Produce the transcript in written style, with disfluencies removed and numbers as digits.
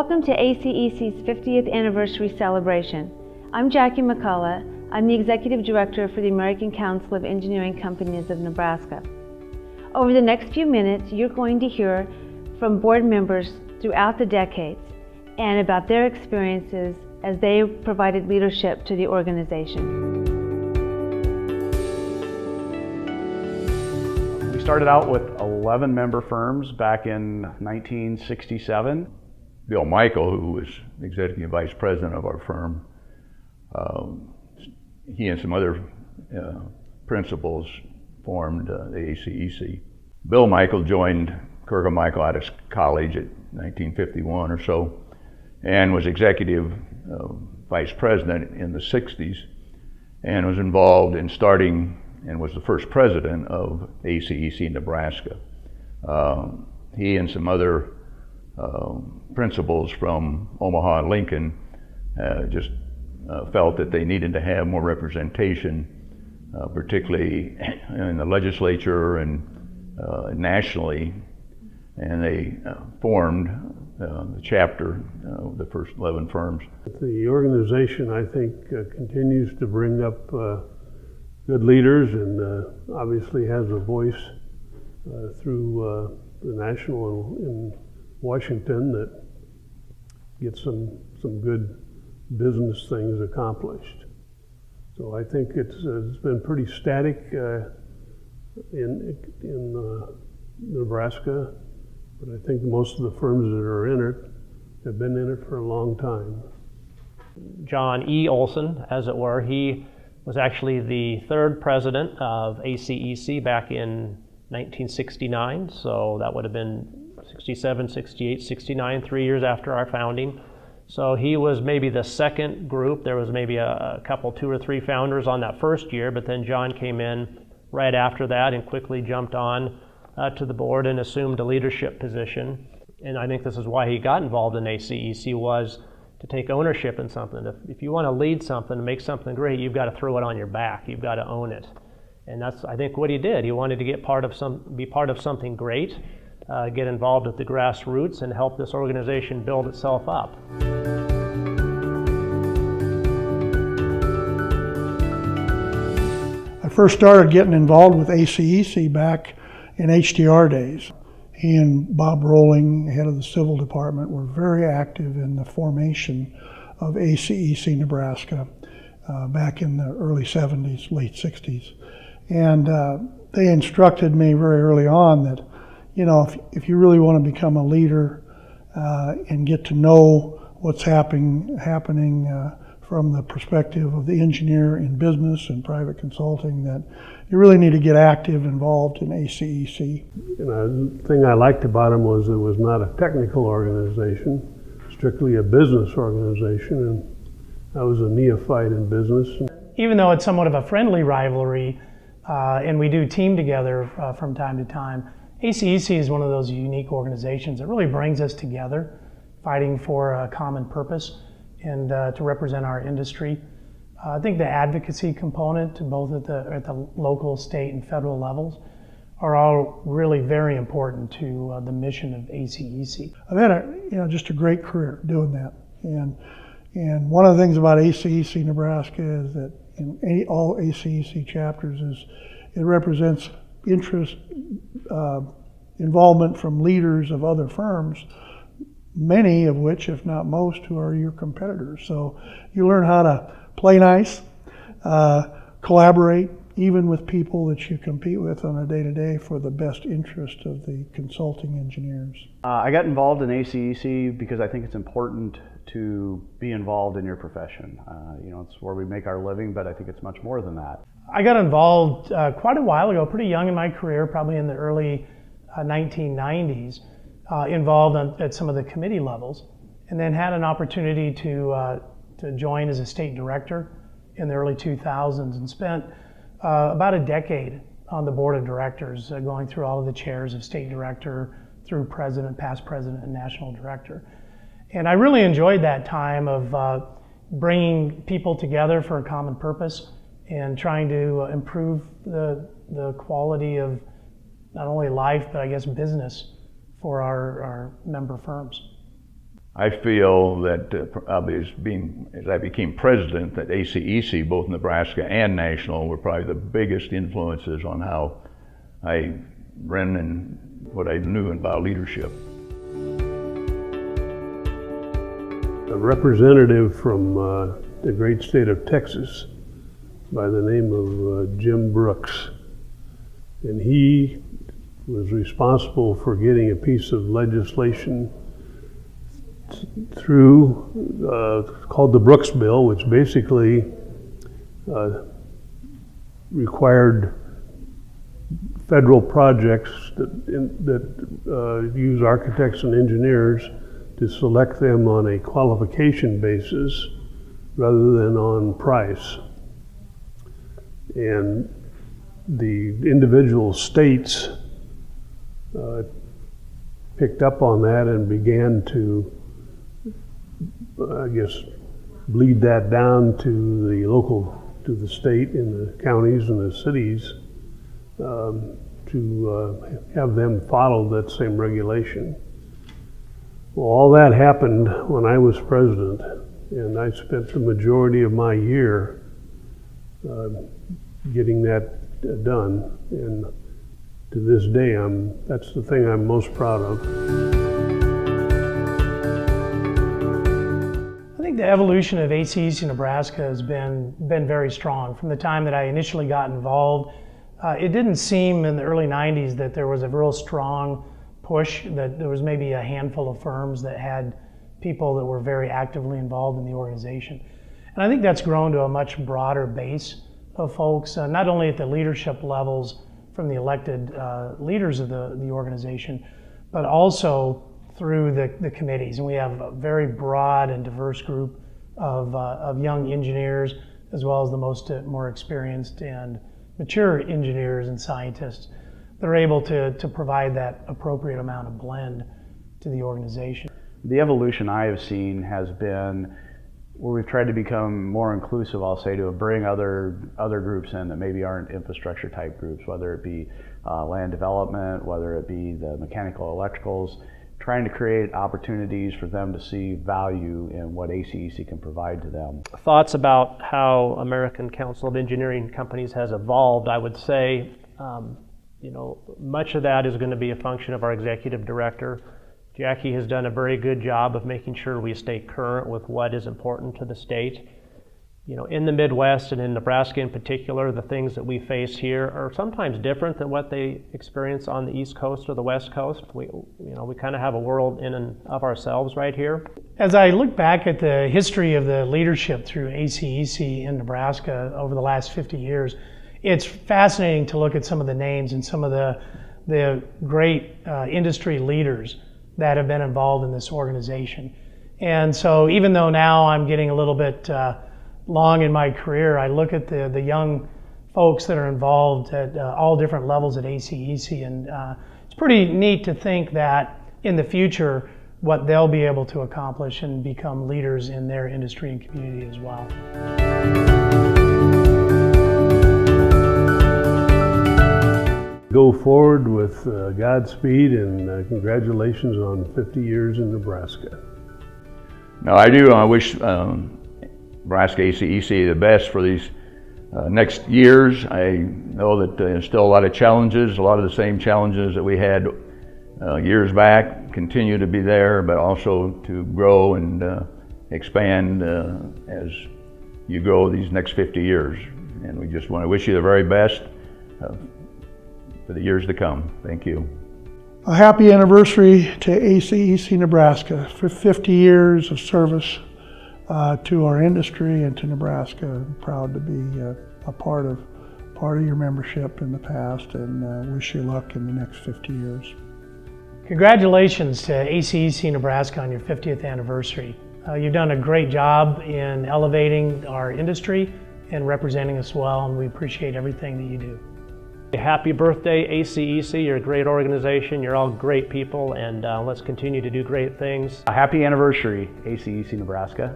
Welcome to ACEC's 50th anniversary celebration. I'm Jackie McCullough. I'm the Executive Director for the American Council of Engineering Companies of Nebraska. Over the next few minutes, you're going to hear from board members throughout the decades and about their experiences as they provided leadership to the organization. We started out with 11 member firms back in 1967. Bill Michael, who was Executive Vice President of our firm, he and some other principals formed the ACEC. Bill Michael joined Michael out of college at 1951 or so, and was Executive Vice President in the 60s, and was involved in starting and was the first president of ACEC Nebraska. He and some other principals from Omaha and Lincoln just felt that they needed to have more representation, particularly in the legislature and nationally, and they formed the chapter, the first 11 firms. The organization, I think, continues to bring up good leaders and obviously has a voice through the national in Washington that gets some good business things accomplished. So I think it's been pretty static in Nebraska, but I think most of the firms that are in it have been in it for a long time. John E. Olson, as it were, he was actually the third president of ACEC back in 1969, so that would have been 67, 68, 69, 3 years after our founding. So he was maybe the second group. There was maybe a couple, 2 or 3 founders on that first year, but then John came in right after that and quickly jumped on to the board and assumed a leadership position. And I think this is why he got involved in ACEC, was to take ownership in something. If you want to lead something and make something great, you've got to throw it on your back. You've got to own it. And that's, I think, what he did. He wanted to be part of something great, get involved at the grassroots and help this organization build itself up. I first started getting involved with ACEC back in HDR days. He and Bob Rolling, head of the Civil Department, were very active in the formation of ACEC Nebraska back in the early 70s, late 60s. And they instructed me very early on that, you know, if you really want to become a leader and get to know what's happening from the perspective of the engineer in business and private consulting, that you really need to get active, involved in ACEC. The thing I liked about him was it was not a technical organization, strictly a business organization, and I was a neophyte in business. Even though it's somewhat of a friendly rivalry, and we do team together from time to time, ACEC is one of those unique organizations that really brings us together, fighting for a common purpose and to represent our industry. I think the advocacy component, both at the local, state, and federal levels, are all really very important to the mission of ACEC. I've had just a great career doing that, and one of the things about ACEC Nebraska is that in all ACEC chapters is it represents interest, involvement from leaders of other firms, many of which, if not most, who are your competitors. So you learn how to play nice, collaborate, even with people that you compete with on a day-to-day for the best interest of the consulting engineers. I got involved in ACEC because I think it's important to be involved in your profession. It's where we make our living, but I think it's much more than that. I got involved quite a while ago, pretty young in my career, probably in the early 1990s, involved at some of the committee levels, and then had an opportunity to join as a state director in the early 2000s, and spent about a decade on the board of directors, going through all of the chairs of state director through president, past president, and national director. And I really enjoyed that time of bringing people together for a common purpose and trying to improve the quality of not only life, but I guess business for our member firms. I feel that as I became president, that ACEC, both Nebraska and national, were probably the biggest influences on how I ran and what I knew about leadership. A representative from the great state of Texas by the name of Jim Brooks, and he was responsible for getting a piece of legislation through called the Brooks Bill, which basically required federal projects that use architects and engineers to select them on a qualification basis rather than on price. And the individual states picked up on that and began to, I guess, bleed that down to the state and the counties and the cities to have them follow that same regulation. Well, all that happened when I was president, and I spent the majority of my year getting that done. And to this day, that's the thing I'm most proud of. I think the evolution of ACEC Nebraska has been very strong. From the time that I initially got involved, it didn't seem in the early 90s that there was a real strong push, that there was maybe a handful of firms that had people that were very actively involved in the organization. And I think that's grown to a much broader base of folks, not only at the leadership levels from the elected leaders of the organization, but also through the committees. And we have a very broad and diverse group of young engineers, as well as the more experienced and mature engineers and scientists that are able to provide that appropriate amount of blend to the organization. The evolution I have seen has been where we've tried to become more inclusive, I'll say, to bring other groups in that maybe aren't infrastructure type groups, whether it be land development, whether it be the mechanical electricals, trying to create opportunities for them to see value in what ACEC can provide to them. Thoughts about how American Council of Engineering Companies has evolved, I would say, much of that is going to be a function of our executive director. Jackie has done a very good job of making sure we stay current with what is important to the state. In the Midwest and in Nebraska in particular, the things that we face here are sometimes different than what they experience on the East Coast or the West Coast. We kind of have a world in and of ourselves right here. As I look back at the history of the leadership through ACEC in Nebraska over the last 50 years, it's fascinating to look at some of the names and some of the great industry leaders that have been involved in this organization. And so even though now I'm getting a little bit long in my career, I look at the young folks that are involved at all different levels at ACEC, and it's pretty neat to think that in the future what they'll be able to accomplish and become leaders in their industry and community as well. Go forward with Godspeed and congratulations on 50 years in Nebraska. Now I do. I wish Nebraska ACEC the best for these next years. I know that there's still a lot of challenges, a lot of the same challenges that we had years back continue to be there, but also to grow and expand as you grow these next 50 years. And we just want to wish you the very best for the years to come. Thank you. A happy anniversary to ACEC Nebraska for 50 years of service to our industry and to Nebraska. I'm proud to be a part of your membership in the past, and wish you luck in the next 50 years. Congratulations to ACEC Nebraska on your 50th anniversary. You've done a great job in elevating our industry and representing us well, and we appreciate everything that you do. Happy birthday, ACEC. You're a great organization. You're all great people, and let's continue to do great things. A happy anniversary, ACEC Nebraska.